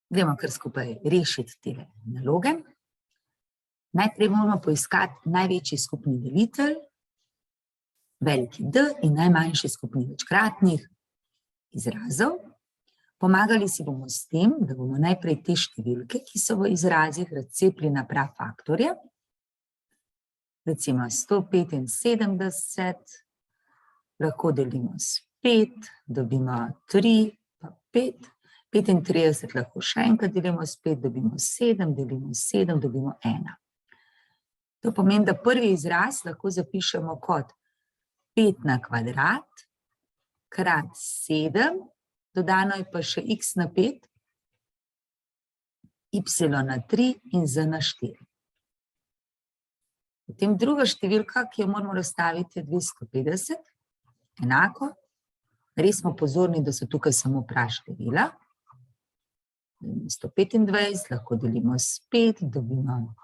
Gremo kar skupaj rešiti te naloge. Najprej moramo poiskati največji skupni delitelj, veliki D in najmanjši skupni večkratnik izrazov. Pomagali si bomo s tem, da bomo najprej te številke, ki so v izrazih, razcepili na prafaktorje. Recimo 175, lahko delimo s 5, dobimo 3, pa 5. 35 lahko še enkrat delimo s 5, dobimo 7, delimo s 7, dobimo 1. To pomeni, da prvi izraz lahko zapišemo kot 5 na kvadrat krat 7, dodano je pa še x na 5, y na 3 in z na 4. Potem druga številka, ki jo moramo razstaviti, je 250, enako. Res smo pozorni, da so tukaj samo praštevila. 125, lahko delimo s 5, dobimo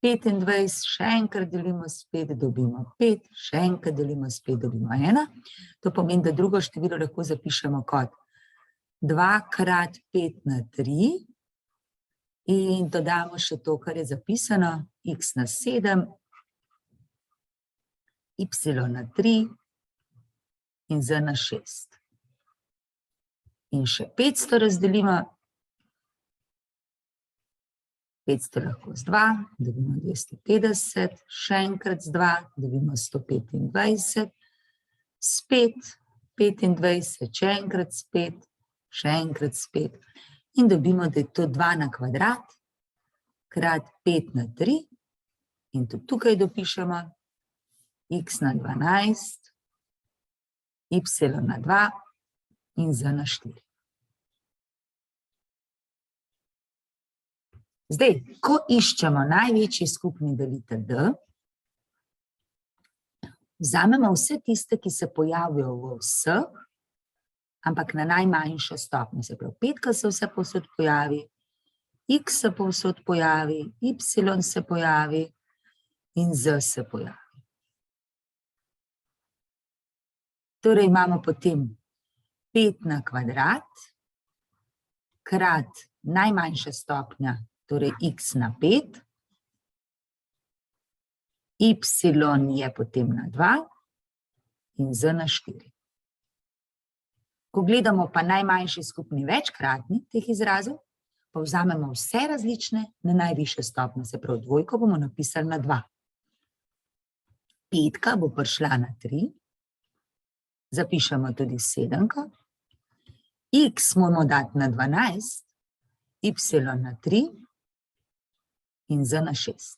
25, še enkrat delimo s 5, dobimo 5, še enkrat delimo s 5, dobimo 1. To pomeni, da drugo število lahko zapišemo kot 2 krat 5 na 3 in dodamo še to, kar je zapisano, x na 7, y na 3 in z na 6. In še 500 razdelimo. 500 lahko z 2, dobimo 250, še enkrat z 2, dobimo 125, s 5, 25, še enkrat s 5, še enkrat s 5. In dobimo, da je to 2 na kvadrat krat 5 na 3 in tudi tukaj dopišemo x na 12, y na 2 in z na 4. Zdaj, ko iščemo največji skupni delitelj D, vzamemo vse tiste, ki se pojavijo v vseh, ampak na najmanjšo stopnjo. Se pravi, 5 se vse povsod pojavi, x se povsod pojavi, y se pojavi in z se pojavi. Torej imamo potem 5 na kvadrat krat najmanjša stopnja, torej x na 5, y je potem na 2 in z na 4. Ko gledamo pa najmanjši skupni večkratnik teh izrazov, pa vzamemo vse različne na najvišjo stopnjo, se pravi dvojko bomo napisali na 2. 5 bo prišla na 3, zapišemo tudi 7, x moramo dati na 12, y na 3, in z na 6.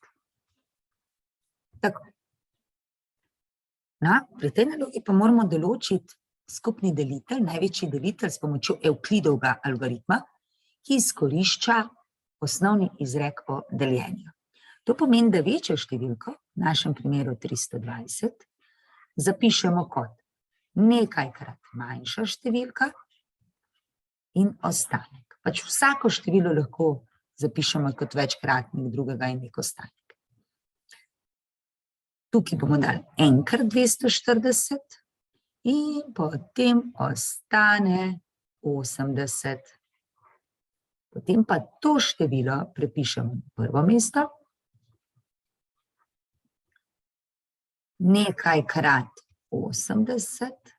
Tako. Pri tej nalogi pa moramo določiti skupni delitelj, največji delitelj s pomočjo Evklidovega algoritma, ki izkorišča osnovni izrek o deljenju. To pomeni, da večjo številko, v našem primeru 320, zapišemo kot nekajkrat manjša številka in ostanek. Pač vsako število lahko zapišemo kot večkratnik drugega in nek ostanek. Tukaj bomo dali enkrat 240 in potem ostane 80. Potem pa to število prepišemo na prvo mesto. Nekajkrat 80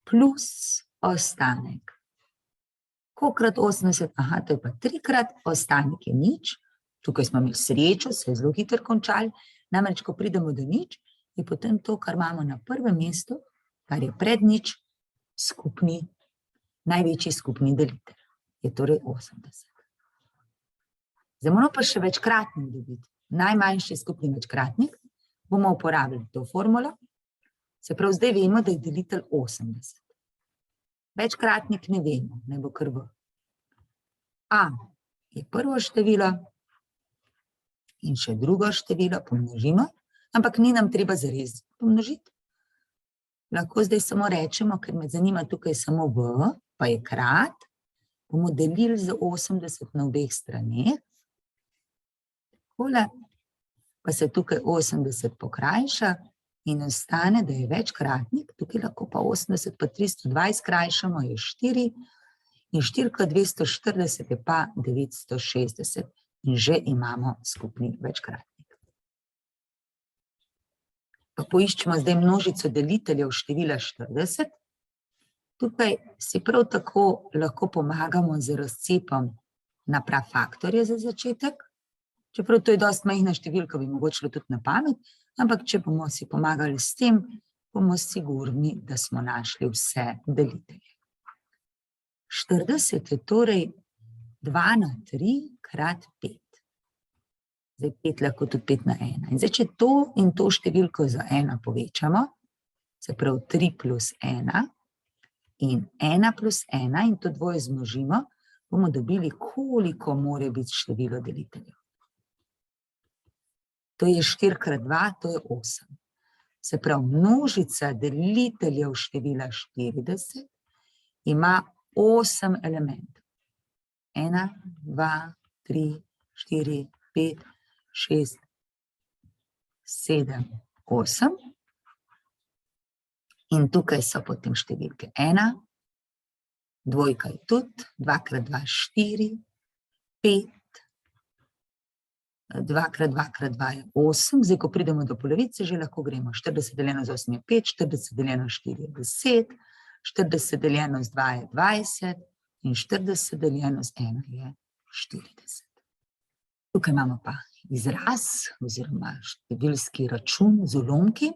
plus ostanek. Kolikrat 80? Aha, to je pa 3-krat, ostanek je nič. Tukaj smo imeli srečo, se je zelo hitro končali. Namreč, ko pridemo do nič, je potem to, kar imamo na prvem mestu, kar je pred nič, skupni, največji skupni delitelj. Je torej 80. Zdaj moramo pa še večkratnik dobiti. Najmanjši skupni večkratnik bomo uporabili to formulo. Se pravi, zdaj vemo, da je delitelj 80. Večkratnik ne vemo, ne bo kar v. A je prvo število in še drugo število pomnožimo, ampak ni nam treba zares pomnožiti. Lahko zdaj samo rečemo, ker me zanima tukaj samo v, pa je krat, bomo delili z 80 na obeh straneh. Takole, pa se tukaj 80 pokrajša in ostane, da je večkratnik, tukaj lahko pa 80 pa 320 skrajšamo, je 4 In 4 krat 240 je pa 960 in že imamo skupni večkratnik. Pa poiščemo zdaj množico deliteljev števila 40. Tukaj si prav tako lahko pomagamo z razcepom na prafaktorje za začetek. Čeprav to je dosti majhna številka, bi mogoče šlo tudi na pamet, ampak če bomo si pomagali s tem, bomo sigurni, da smo našli vse delitelje. 40 je torej 2 na 3 krat 5. Zdaj 5 lahko tudi 5 na 1. In zdaj, če to in to številko za 1 povečamo, se pravi 3 plus 1 in 1 plus 1 in to dvoje zmnožimo, bomo dobili, koliko more biti število deliteljev. To je 4 krat 2, to je 8. Se pravi, množica deliteljev števila 40 ima 8 elementov. 1, 2, 3, 4, 5, 6, 7, 8. In tukaj so potem številke 1, dvojka je tudi, 2 krat 2, 4, 5, 2 krat 2 krat 2 je 8, zdaj, ko pridemo do polovice, že lahko gremo. 40 deljeno z 8 je 5, 40 deljeno z 4 je 10, 40 deljeno z 2 je 20 in 40 deljeno z 1 je 40. Tukaj imamo pa izraz oziroma številski račun z ulomki.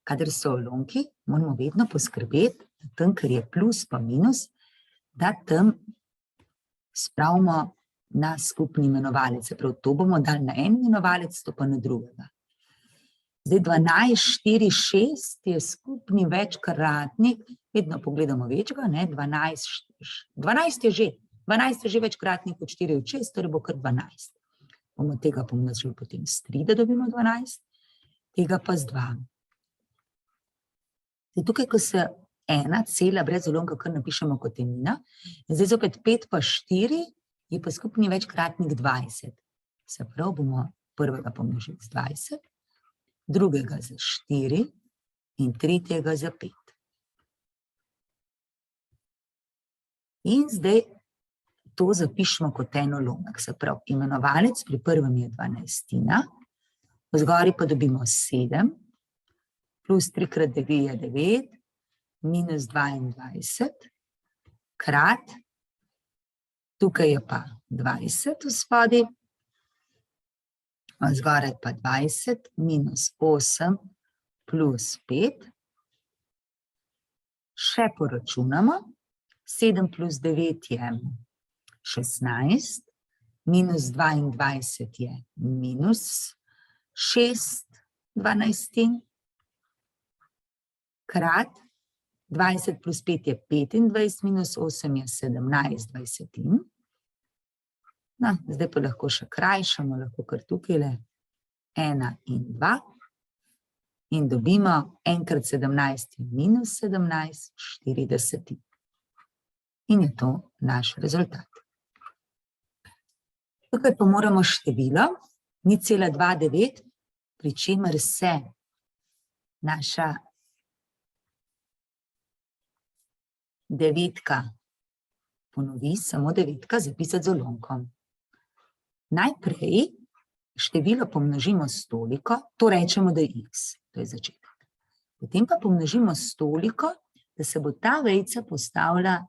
Kadar so ulomki, moramo vedno poskrbeti, da tam, ker je plus pa minus, da tam spravimo na skupni imenovalec. Prav to bomo dali na en imenovalec, to pa na drugega. Zdaj 12, 4, 6 je skupni večkratnik, vedno pogledamo večga, 12 je že večkratnik od 4 od 6, torej bo kar 12. Bomo tega pomnožili potem s 3, da dobimo 12, tega pa z 2. Zdaj tukaj, ko se ena cela brez ulomka kar napišemo kot enina, zdaj zopet 5 pa 4 je pa skupni večkratnik 20. Se pravi, bomo prvega pomnožili z 20, drugega z 4 in tretjega z 5. In zdaj to zapišemo kot en ulomek. Se pravi, imenovalec pri prvem je 12, vzgori pa dobimo 7, plus 3 krat 9 je 9, minus 22, krat, tukaj je pa 20 v spodaj, zgoraj pa 20, minus 8, plus 5. Še poračunamo, 7 plus 9 je 16, minus 22 je minus 6 dvanajstin, krat 20 plus 5 je 25, minus 8 je 17 dvajsetin. No, zdaj pa lahko še krajšamo, lahko kar tukaj 1 in 2 in dobimo 1 krat 17 je minus 17, 40. In je to naš rezultat. Tukaj pa moramo število 0,29, pri čemer se naša devetka ponovi, samo devetka zapisati z ulomkom. Najprej število pomnožimo s toliko, to rečemo, da je x, to je začetek. Potem pa pomnožimo s toliko, da se bo ta vejica postavila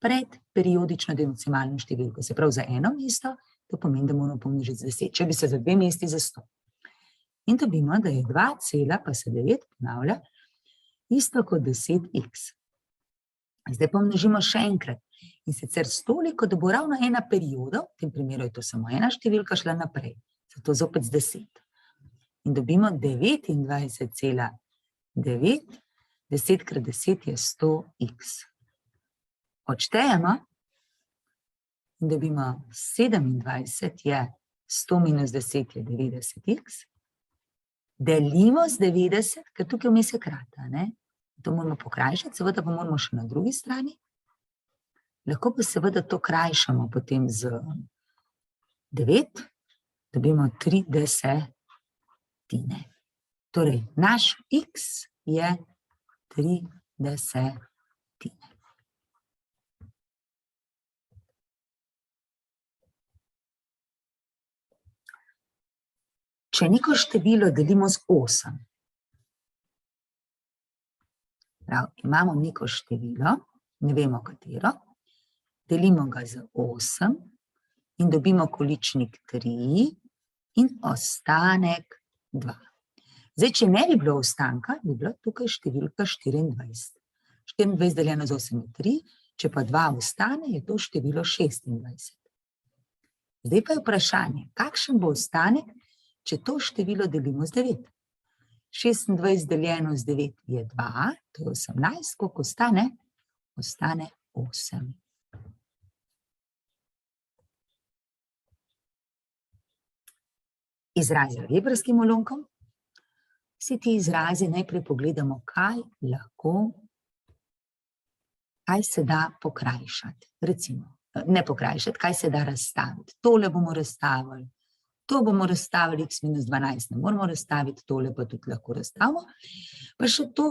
pred periodično decimalno številko. Se pravi, za eno mesto, to pomeni, da moramo pomnožiti z 10, če bi se za 2 mesti za 100. In dobimo, da je 2, pa se 9 ponavlja, isto kot 10x. Zdaj pomnožimo še enkrat. In sicer s toliko, da bo ravno ena perioda, v tem primeru je to samo ena številka, šla naprej. Zato zopet z 10. In dobimo 29,9, 10 krat 10 je 100x. Odštejemo in dobimo 27 je 100 minus 10 je 90x. Delimo z 90, ker tukaj vmes je krata, ne? To moramo pokrajšati, seveda pa moramo še na drugi strani. Lahko pa seveda to krajšamo potem z 9, dobimo 3 desetine. Torej, naš x je 3 desetine. Če neko število delimo z 8, prav, imamo neko število, ne vemo katero, delimo ga z 8 in dobimo količnik 3 in ostanek 2. Zdaj, če ne bi bilo ostanka, bi bila tukaj številka 24. 24 deljeno z 8 je 3, če pa 2 ostane, je to število 26. Zdaj pa je vprašanje, kakšen bo ostanek, če to število delimo z 9. 26 deljeno z 9 je 2, to je 18, koliko ostane? Ostane 8. Izrazi algebrskim ulomkom. Vsi ti izrazi najprej pogledamo, kaj se da pokrajšati. Recimo, ne pokrajšati, kaj se da razstaviti. Tole bomo razstavili, to bomo razstavili, x minus 12 ne moramo razstaviti, tole pa tudi lahko razstavimo. Pa še to,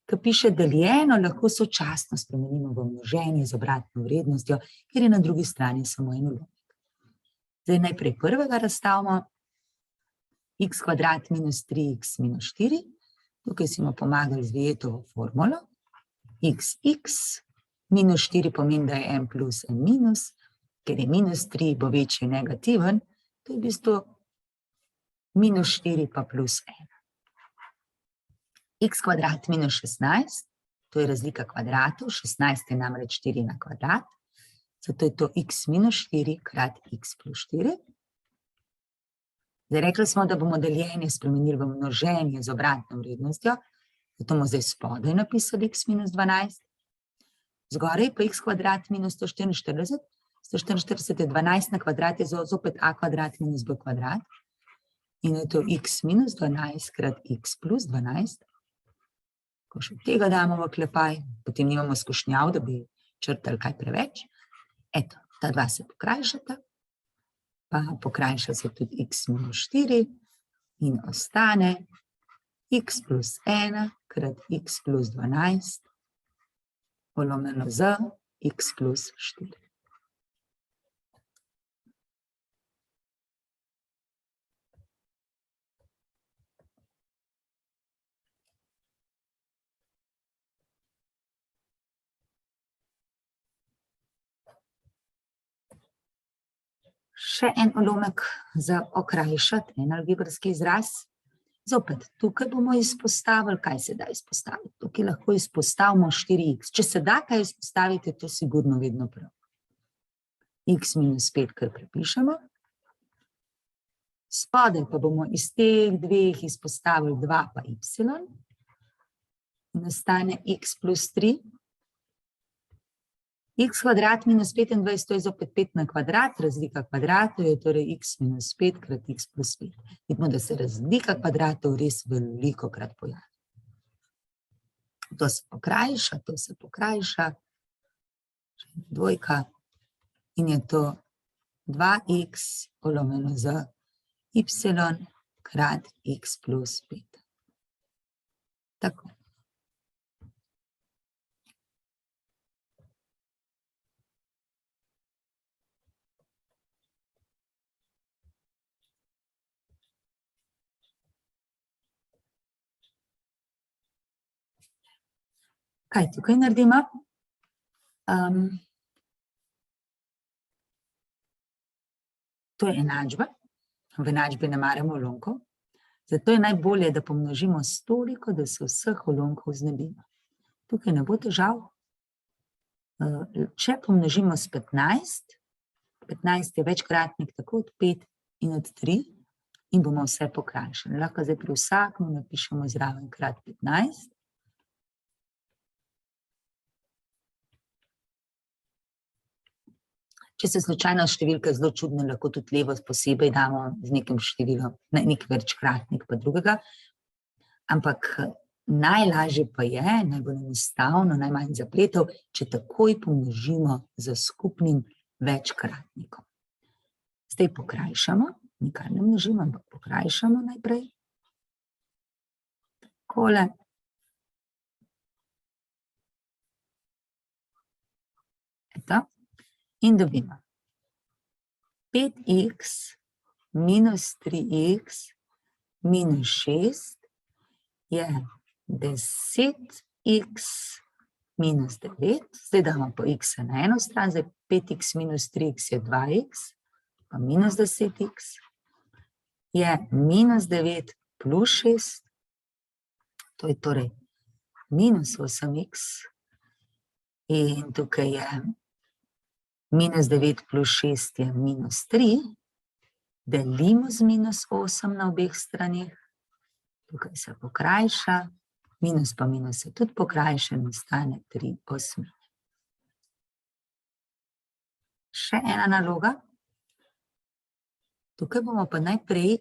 ki piše deljeno, lahko sočasno spremenimo v množenje z obratno vrednostjo, ker je na drugi strani samo en ulomek. Zdaj najprej prvega razstavimo, x kvadrat minus 3x minus 4. Tukaj si bomo pomagali z Vietovo formulo. X minus 4 pomeni, da je en plus en minus, ker je minus 3 bo večji negativen, to je v bistvu minus 4 pa plus 1. X kvadrat minus 16, to je razlika kvadratov, 16 je namreč 4 na kvadrat, zato je to x minus 4 krat x plus 4. Zdaj, rekli smo, da bomo deljenje spremenili v množenje z obratno vrednostjo, zato bomo zdaj spodaj napisali x minus 12. Zgoraj pa x kvadrat minus 144. 144 je 12 na kvadrat, je zopet a kvadrat minus b kvadrat. In je to x minus 12 krat x plus 12. Ko še tega damo v oklepaj, potem nimamo skušnjav, da bi črtali kaj preveč. Eto, ta dva se pokrajšata. Pa pokrajša se tudi x minus 4 in ostane x plus 1 krat x plus 12 polomljeno z x plus 4. Še en ulomek za okrajšati, en algebrski izraz. Zopet, tukaj bomo izpostavili, kaj se da izpostaviti. Tukaj lahko izpostavimo 4x. Če se da kaj izpostaviti, je to sigurno vedno prav. X minus 5, kar prepišemo. Spodaj pa bomo iz teh dveh izpostavili 2 pa y. In ostane x plus 3. X kvadrat minus 25, to je zopet 5 na kvadrat, razlika kvadratov je torej x minus 5 krat x plus 5. Vidimo, da se razlika kvadratov res veliko krat pojavi. To se pokrajša, to se pokrajša. Dvojka. In je to 2x polomljeno z y krat x plus 5. Tako. Kaj tukaj naredimo? To je enačba. V enačbi ne maramo ulomkov. Zato je najbolje, da pomnožimo s toliko, da se vseh ulomkov znebimo. Tukaj ne bo težav. Če pomnožimo s 15, 15 je večkratnik tako od 5 in od 3 in bomo vse pokrajšali. Lahko zdaj pri vsakem napišemo zraven krat 15. Če se slučajno številke zelo čudne, lahko tudi levo posebej damo z nekim številom, nek večkratnik pa drugega. Ampak najlažje pa je, najbolj enostavno, najmanj zapletov, če takoj pomnožimo z skupnim večkratnikom. Zdaj pokrajšamo, nikar ne množimo, ampak pokrajšamo najprej. Takole. Eto. In dobimo 5x minus 3x minus 6 je 10x minus 9. Zdaj damo po x na eno stran, zdaj 5x minus 3x je 2x, pa minus 10x je minus 9 plus 6, to je torej minus 8x in tukaj je minus 9 plus 6 je minus 3, delimo z minus 8 na obeh straneh, tukaj se pokrajša, minus pa minus se tudi pokrajša in ostane 3/8. Še ena naloga. Tukaj bomo pa najprej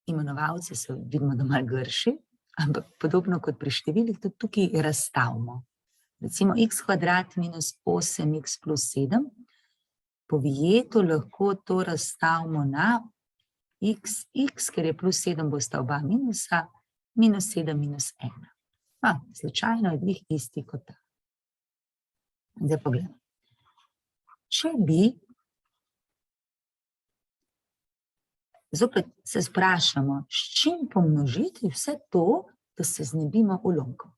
imenovalce, se vidimo, da malo grši, ampak podobno kot pri številih, tudi tukaj razstavimo. Recimo x kvadrat minus 8x plus 7, po Vijetu lahko to razstavimo na x, ker je plus 7, bosta oba minusa, minus 7 minus 1. Slučajno je dvih isti kot ta. Zdaj pogledamo. Če bi, zopet se sprašamo, s čim pomnožiti vse to, da se znebimo ulomkov.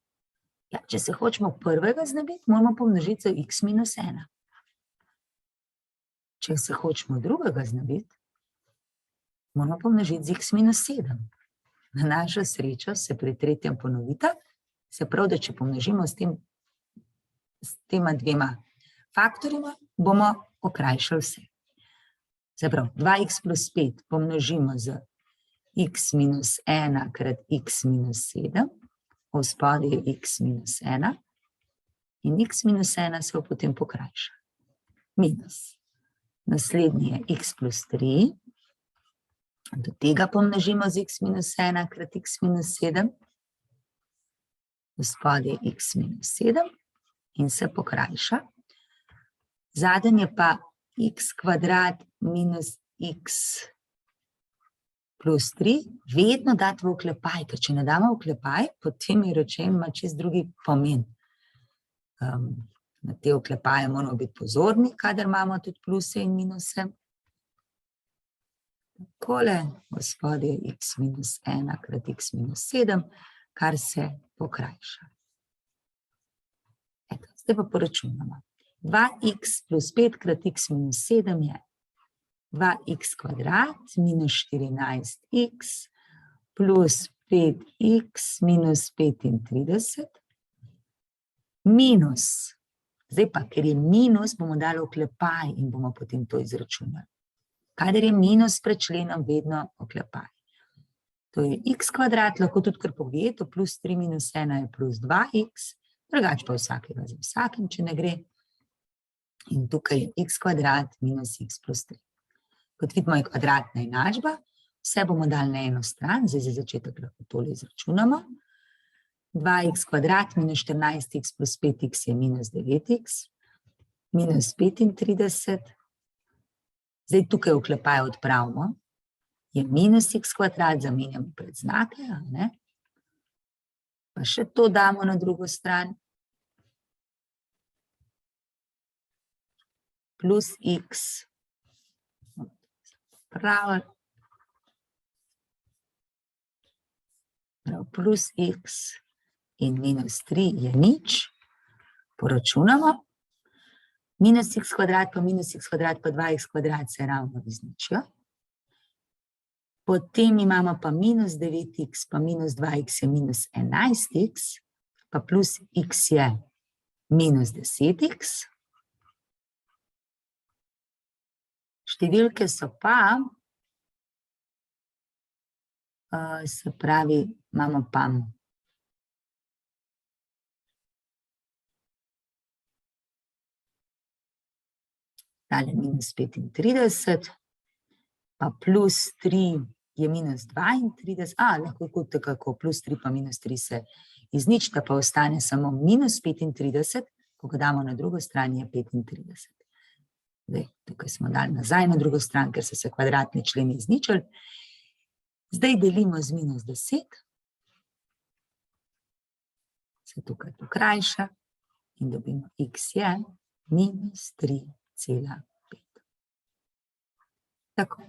Ja, če se hočemo prvega znebiti, moramo pomnožiti za x minus 1. Če se hočemo drugega znebiti, moramo pomnožiti z x minus 7. Na našo srečo se pri tretjem ponovita, se pravi, da če pomnožimo s tema dvema faktorima, bomo okrajšali vse. Se pravi, 2x plus 5 pomnožimo z x minus 1 krat x minus 7, v spodaj je x minus 1 in x minus 1 se potem pokrajša. Minus. Naslednji je x plus 3, do tega pomnožimo z x minus 1 krat x minus 7, v spodaj je x minus 7 in se pokrajša. Zadnji je pa x kvadrat minus x plus 3, vedno dati v oklepaj, ker če ne damo v oklepaj, potem je rečen, ima čist drugi pomen. Na te oklepaje moramo biti pozorni, kadar imamo tudi pluse in minuse. Takole, v spodaj je x minus 1 krat x minus 7, kar se pokrajša. Eto, zdaj pa poračunamo. 2x plus 5 krat x minus 7 je 2x kvadrat minus 14x plus 5x minus 35 minus, zdaj pa, ker je minus, bomo dali oklepaj in bomo potem to izračunali. Kadar je minus pred členom, vedno oklepaj. To je x kvadrat, lahko tudi kar po Vijetu, plus 3 minus 1 je plus 2x, drugače pa vsakega za vsakim, če ne gre. In tukaj je x kvadrat minus x plus 3. Kot vidimo, je kvadratna enačba, vse bomo dali na eno stran, zdaj za začetek lahko tole izračunamo. 2x kvadrat minus 14x plus 5x je minus 9x, minus 35. Zdaj tukaj oklepaj odpravimo, je minus x kvadrat, zamenjamo pred znake, ne? Pa še to damo na drugo stran. Plus x, plus x in minus 3 je nič. Poračunamo. Minus x kvadrat pa minus x kvadrat pa 2x kvadrat se ravno izničijo. Potem imamo pa minus 9x pa minus 2x je minus 11x, pa plus x je minus 10x. Številke so pa, se pravi, imamo pa tale minus 35, pa plus 3 je minus 32, lahko kot tako, plus 3 pa minus 3 se izničita, pa ostane samo minus 35, ko ga damo na drugo stran je 35. Zdaj, tukaj smo dali nazaj na drugo stran, ker so se kvadratni členi izničili. Zdaj delimo z minus 10, se tukaj pokrajša in dobimo x je minus 3,5. Tako.